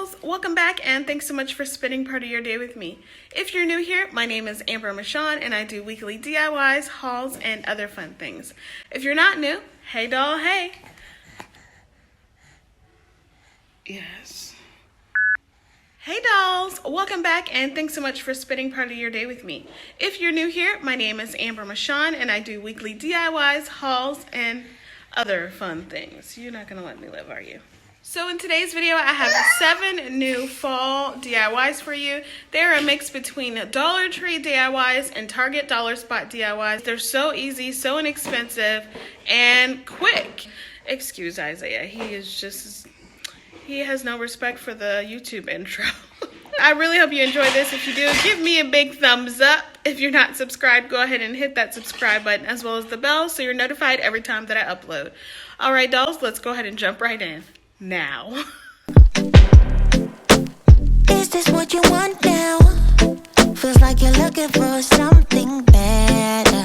dolls, welcome back and thanks so much for spending part of your day with me. If you're new here, my name is Amber Michon and I do weekly DIYs, hauls, and other fun things. If you're not new, hey doll, hey. Yes. Hey dolls, welcome back and thanks so much for spending part of your day with me. If you're new here, my name is Amber Michon and I do weekly DIYs, hauls, and other fun things. You're not gonna let me live, are you? So in today's video, I have 7 new fall DIYs for you. They're a mix between Dollar Tree DIYs and Target Dollar Spot DIYs. They're so easy, so inexpensive, and quick. Excuse Isaiah, he has no respect for the YouTube intro. I really hope you enjoy this. If you do, give me a big thumbs up. If you're not subscribed, go ahead and hit that subscribe button as well as the bell so you're notified every time that I upload. All right, dolls, let's go ahead and jump right in. Now. Is this what you want now? Feels like you're looking for something better.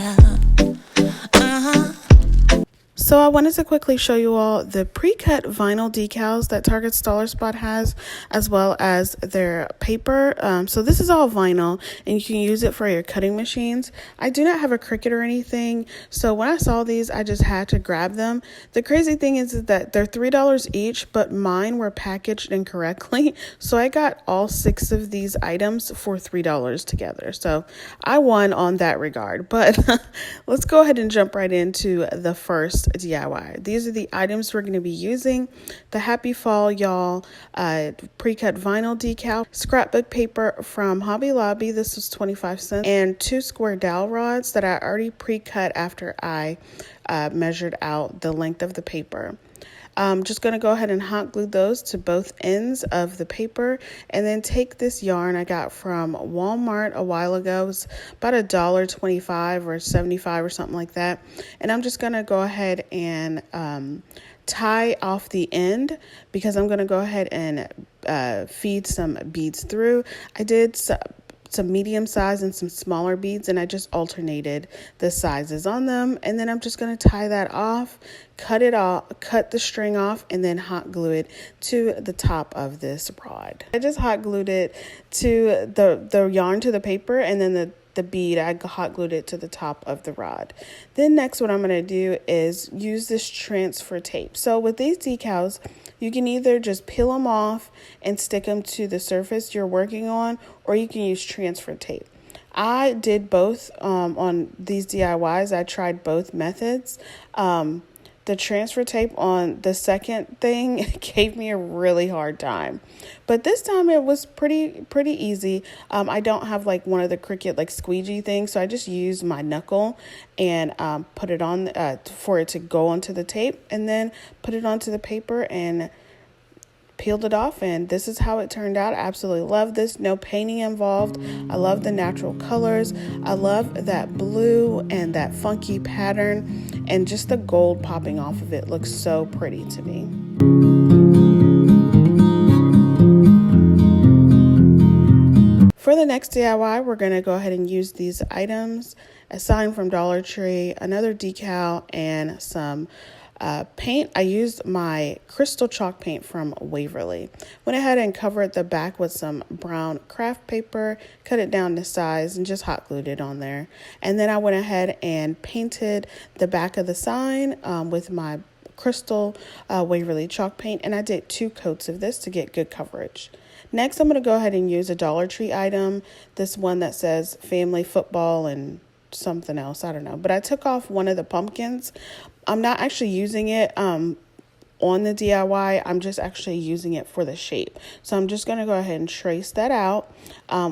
So I wanted to quickly show you all the pre-cut vinyl decals that Target's Dollar Spot has, as well as their paper. So this is all vinyl and you can use it for your cutting machines. I do not have a Cricut or anything, so when I saw these, I just had to grab them. The crazy thing is that they're $3 each, but mine were packaged incorrectly. So I got all 6 of these items for $3 together. So I won on that regard, but let's go ahead and jump right into the first DIY. These are the items we're going to be using: the Happy Fall Y'all pre-cut vinyl decal, scrapbook paper from Hobby Lobby, this was 25 cents, and 2 square dowel rods that I already pre-cut after I measured out the length of the paper. I'm just going to go ahead and hot glue those to both ends of the paper, and then take this yarn I got from Walmart a while ago. It was about $1.25 or 75 or something like that. And I'm just going to go ahead and tie off the end because I'm going to go ahead and feed some beads through. I did some medium size and some smaller beads, and I just alternated the sizes on them. And then I'm just going to tie that off, cut the string off, and then hot glue it to the top of this rod. I just hot glued it to the yarn to the paper, and then the bead, I hot glued it to the top of the rod. Then next what I'm going to do is use this transfer tape. So with these decals, you can either just peel them off and stick them to the surface you're working on, or you can use transfer tape. I did both on these DIYs. I tried both methods. The transfer tape on the second thing gave me a really hard time, but this time it was pretty easy. I don't have like one of the Cricut like squeegee things, so I just used my knuckle and put it on for it to go onto the tape, and then put it onto the paper and peeled it off, and this is how it turned out. I absolutely love this. No painting involved. I love the natural colors. I love that blue and that funky pattern, and just the gold popping off of it looks so pretty to me. For the next DIY, we're going to go ahead and use these items: a sign from Dollar Tree, another decal, and some paint. I used my crystal chalk paint from Waverly. Went ahead and covered the back with some brown craft paper, cut it down to size, and just hot glued it on there. And then I went ahead and painted the back of the sign with my crystal Waverly chalk paint, and I did 2 coats of this to get good coverage. Next, I'm going to go ahead and use a Dollar Tree item, this one that says family football and something else, I don't know, but I took off one of the pumpkins. I'm not actually using it on the DIY. I'm just actually using it for the shape. So I'm just going to go ahead and trace that out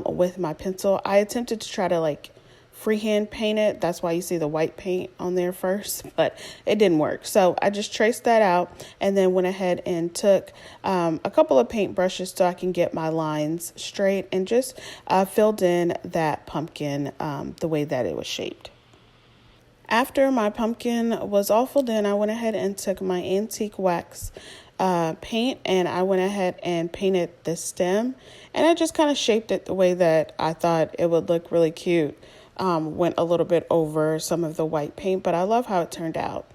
with my pencil. I attempted to try to like freehand paint it. That's why you see the white paint on there first, but it didn't work. So I just traced that out, and then went ahead and took a couple of paint brushes so I can get my lines straight, and just filled in that pumpkin the way that it was shaped. After my pumpkin was all filled in, I went ahead and took my antique wax paint, and I went ahead and painted the stem, and I just kind of shaped it the way that I thought it would look really cute. Went a little bit over some of the white paint, but I love how it turned out.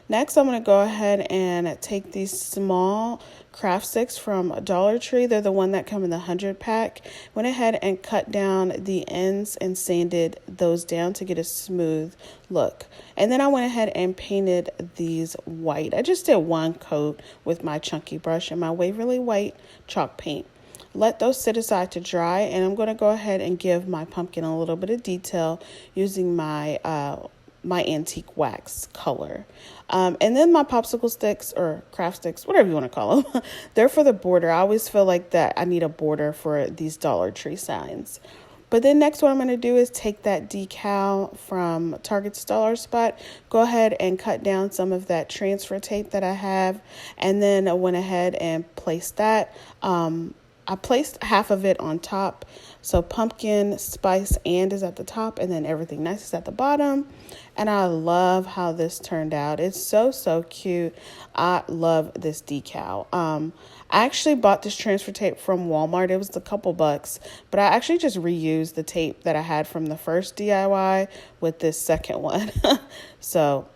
Next, I'm going to go ahead and take these small craft sticks from Dollar Tree. They're the one that come in the 100 pack. Went ahead and cut down the ends and sanded those down to get a smooth look. And then I went ahead and painted these white. I just did one coat with my chunky brush and my Waverly White chalk paint. Let those sit aside to dry, and I'm going to go ahead and give my pumpkin a little bit of detail using my my antique wax color. And then my popsicle sticks or craft sticks, whatever you want to call them, they're for the border. I always feel like that I need a border for these Dollar Tree signs. But then next what I'm going to do is take that decal from Target's Dollar Spot, go ahead and cut down some of that transfer tape that I have, and then I went ahead and placed that. I placed half of it on top. So pumpkin, spice, and is at the top, and then everything nice is at the bottom. And I love how this turned out. It's so, so cute. I love this decal. I actually bought this transfer tape from Walmart. It was a couple bucks, but I actually just reused the tape that I had from the first DIY with this second one. So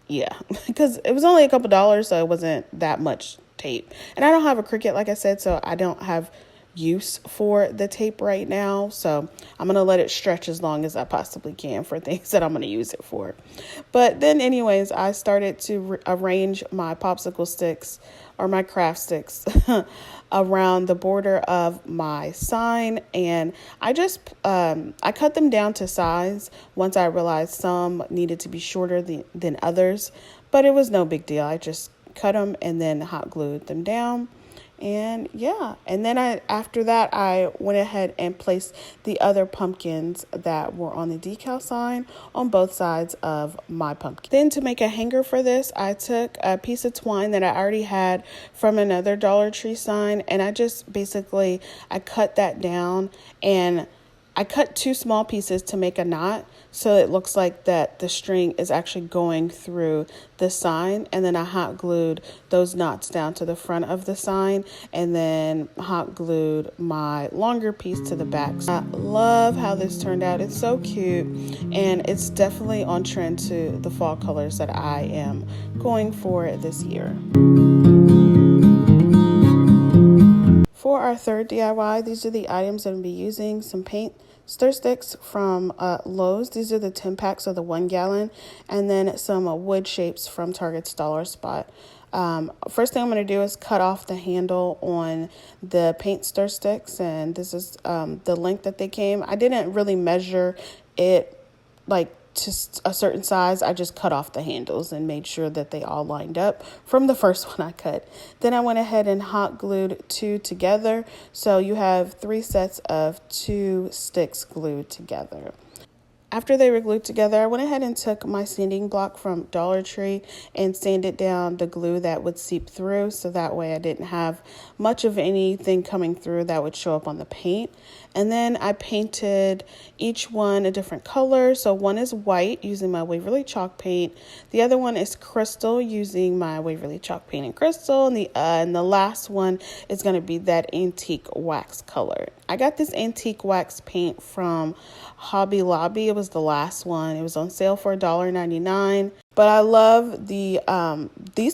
yeah, because it was only a couple dollars, so it wasn't that much tape. And I don't have a Cricut, like I said, so I don't have use for the tape right now, so I'm gonna let it stretch as long as I possibly can for things that I'm gonna use it for. But then anyways, I started to arrange my popsicle sticks or my craft sticks around the border of my sign, and I just I cut them down to size once I realized some needed to be shorter than others, but it was no big deal. I just cut them and then hot glued them down. And yeah, and then after that, I went ahead and placed the other pumpkins that were on the decal sign on both sides of my pumpkin. Then to make a hanger for this, I took a piece of twine that I already had from another Dollar Tree sign, and I just I cut that down, and I cut two small pieces to make a knot, so it looks like that the string is actually going through the sign, and then I hot glued those knots down to the front of the sign, and then hot glued my longer piece to the back. I love how this turned out. It's so cute, and it's definitely on trend to the fall colors that I am going for this year. For our third DIY, these are the items that I'm going to be using. Some paint stir sticks from Lowe's. These are the 10 packs of the 1 gallon. And then some wood shapes from Target's Dollar Spot. First thing I'm going to do is cut off the handle on the paint stir sticks. And this is the length that they came. I didn't really measure it like to a certain size. I just cut off the handles and made sure that they all lined up from the first one I cut. Then I went ahead and hot glued 2 together, so you have 3 sets of 2 sticks glued together. After they were glued together, I went ahead and took my sanding block from Dollar Tree and sanded down the glue that would seep through, so that way I didn't have much of anything coming through that would show up on the paint. And then I painted each one a different color. So one is white using my Waverly chalk paint. The other one is crystal using my Waverly chalk paint and crystal. And the last one is going to be that antique wax color. I got this antique wax paint from Hobby Lobby. It was the last one. It was on sale for $1.99. But I love these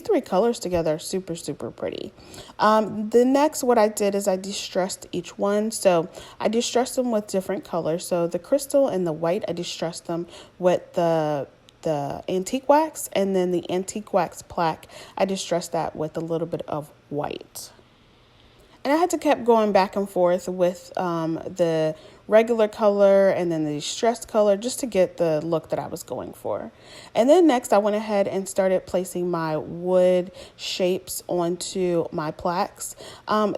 3 colors together are super, super pretty. The next, what I did is I distressed each one. So I distressed them with different colors. So the crystal and the white, I distressed them with the antique wax. And then the antique wax plaque, I distressed that with a little bit of white. And I had to keep going back and forth with the regular color and then the distressed color just to get the look that I was going for. And then next I went ahead and started placing my wood shapes onto my plaques.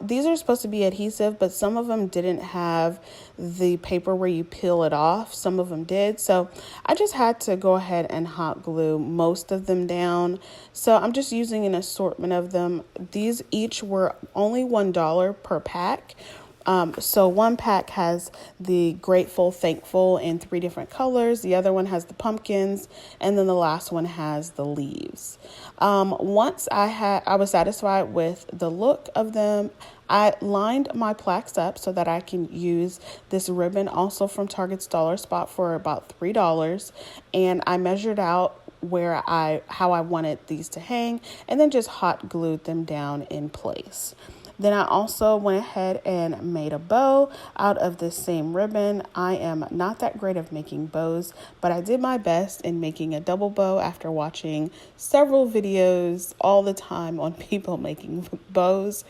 These are supposed to be adhesive, but some of them didn't have the paper where you peel it off. Some of them did. So I just had to go ahead and hot glue most of them down. So I'm just using an assortment of them. These each were only $1 per pack. So one pack has the grateful, thankful in 3 different colors. The other one has the pumpkins, and then the last one has the leaves. Once I was satisfied with the look of them, I lined my plaques up so that I can use this ribbon also from Target's Dollar Spot for about $3. And I measured out how I wanted these to hang, and then just hot glued them down in place. Then I also went ahead and made a bow out of this same ribbon. I am not that great of making bows, but I did my best in making a double bow after watching several videos all the time on people making bows.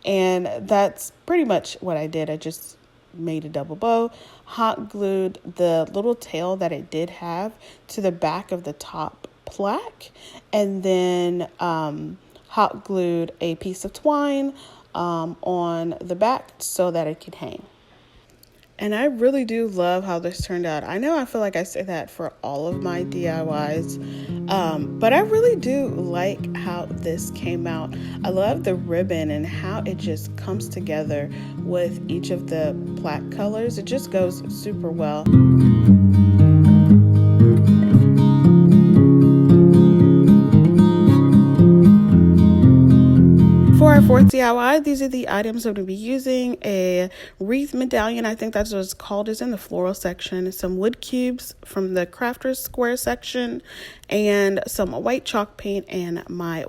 And that's pretty much what I did. I just made a double bow, hot glued the little tail that it did have to the back of the top plaque, and then hot glued a piece of twine on the back so that it could hang. And I really do love how this turned out. I know I feel like I say that for all of my DIYs, but I really do like how this came out. I love the ribbon and how it just comes together with each of the plaque colors. It just goes super well. For our fourth DIY, these are the items I'm going to be using. A wreath medallion, I think that's what it's called, is in the floral section. Some wood cubes from the crafters square section, and some white chalk paint and my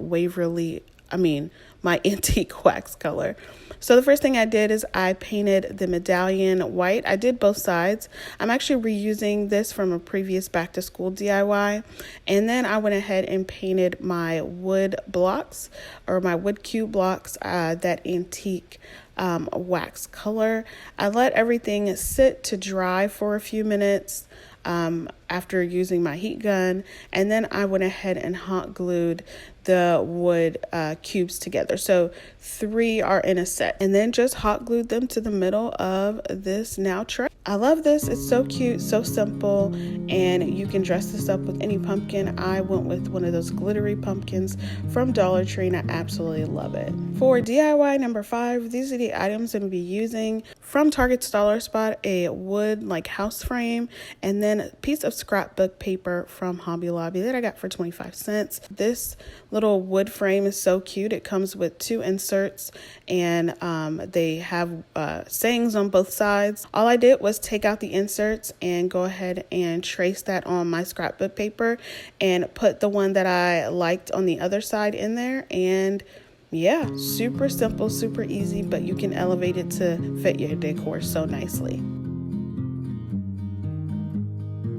my antique wax color. So the first thing I did is I painted the medallion white. I did both sides. I'm actually reusing this from a previous back to school DIY. And then I went ahead and painted my wood blocks, or my wood cube blocks, that antique wax color. I let everything sit to dry for a few minutes after using my heat gun, and then I went ahead and hot glued the wood cubes together. So 3 are in a set, and then just hot glued them to the middle of this now tray. I love this. It's so cute, so simple, and you can dress this up with any pumpkin. I went with one of those glittery pumpkins from Dollar Tree, and I absolutely love it. For DIY number 5, these are the items I'm going to be using from Target's Dollar Spot: a wood house frame, and then a piece of scrapbook paper from Hobby Lobby that I got for 25 cents. This little wood frame is so cute. It comes with 2 inserts, and they have sayings on both sides. All I did was take out the inserts and go ahead and trace that on my scrapbook paper and put the one that I liked on the other side in there. And yeah, super simple, super easy, but you can elevate it to fit your decor so nicely.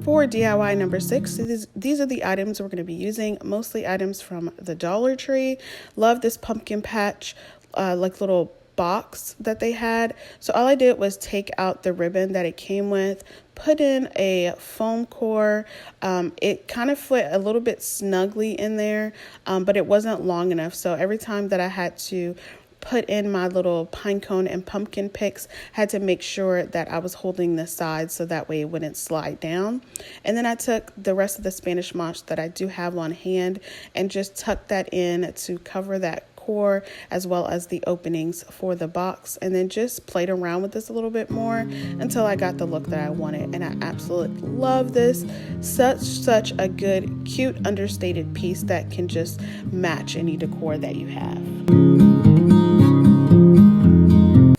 For DIY number 6, these are the items we're going to be using, mostly items from the Dollar Tree. Love this pumpkin patch, little box that they had. So all I did was take out the ribbon that it came with, put in a foam core. It kind of fit a little bit snugly in there, but it wasn't long enough. So every time that I had to put in my little pine cone and pumpkin picks, had to make sure that I was holding the sides so that way it wouldn't slide down. And then I took the rest of the Spanish moss that I do have on hand and just tucked that in to cover that core as well as the openings for the box, and then just played around with this a little bit more until I got the look that I wanted. And I absolutely love this. Such a good, cute, understated piece that can just match any decor that you have.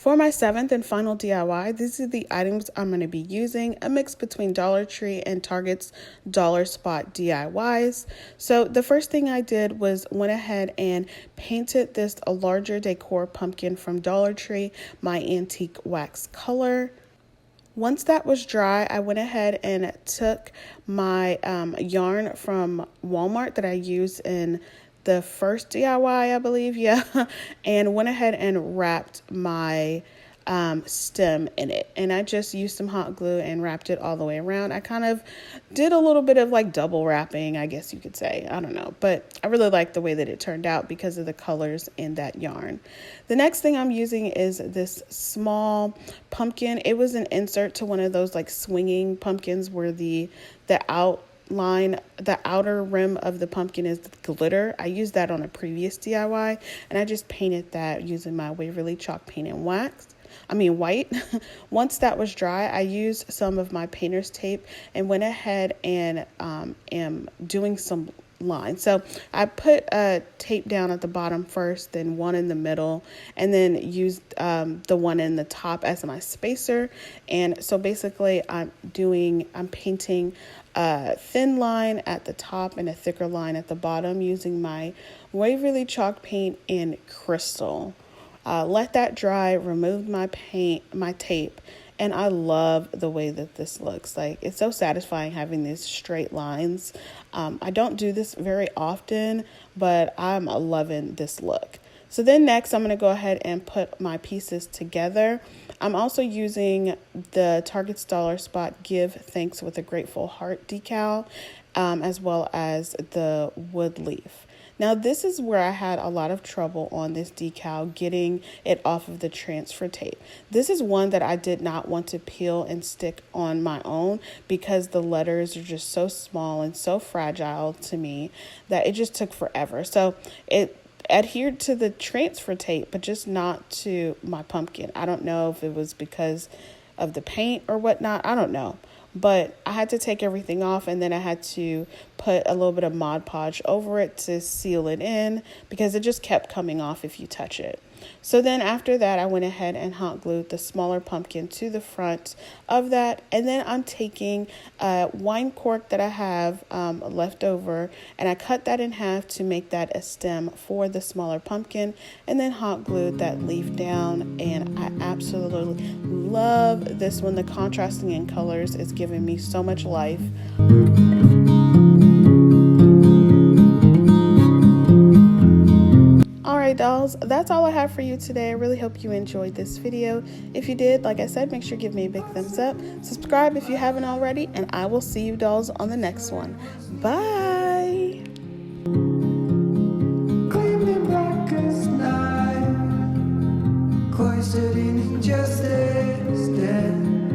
For my 7th and final DIY, these are the items I'm going to be using, a mix between Dollar Tree and Target's Dollar Spot DIYs. So the first thing I did was went ahead and painted this a larger decor pumpkin from Dollar Tree, my antique wax color. Once that was dry, I went ahead and took my yarn from Walmart that I used in the first DIY, I believe, and went ahead and wrapped my stem in it. And I just used some hot glue and wrapped it all the way around. I kind of did a little bit of double wrapping, I guess you could say. I don't know, but I really like the way that it turned out because of the colors in that yarn. The next thing I'm using is this small pumpkin. It was an insert to one of those swinging pumpkins where the outer rim of the pumpkin is glitter. I used that on a previous DIY, and I just painted that using my Waverly chalk paint and white. Once that was dry, I used some of my painter's tape and went ahead and am doing some line. So I put a tape down at the bottom first, then one in the middle, and then used the one in the top as my spacer. And so basically I'm painting a thin line at the top and a thicker line at the bottom using my Waverly chalk paint in crystal. Let that dry, removed my tape, and I love the way that this looks. Like, it's so satisfying having these straight lines. I don't do this very often, but I'm loving this look. So then next, I'm going to go ahead and put my pieces together. I'm also using the Target's Dollar Spot Give Thanks with a Grateful Heart decal, as well as the wood leaf. Now, this is where I had a lot of trouble on this decal, getting it off of the transfer tape. This is one that I did not want to peel and stick on my own because the letters are just so small and so fragile to me that it just took forever. So it adhered to the transfer tape, but just not to my pumpkin. I don't know if it was because of the paint or whatnot. I don't know. But I had to take everything off, and then I had to put a little bit of Mod Podge over it to seal it in because it just kept coming off if you touch it. So then after that, I went ahead and hot glued the smaller pumpkin to the front of that. And then I'm taking a wine cork that I have left over, and I cut that in half to make that a stem for the smaller pumpkin, and then hot glued that leaf down. And I absolutely love this one. The contrasting in colors is giving me so much life. Alright dolls, that's all I have for you today. I really hope you enjoyed this video. If you did, like I said, make sure you give me a big thumbs up. Subscribe if you haven't already, and I will see you dolls on the next one. Bye! Gleaming black as night, cloistered in injustice, dead.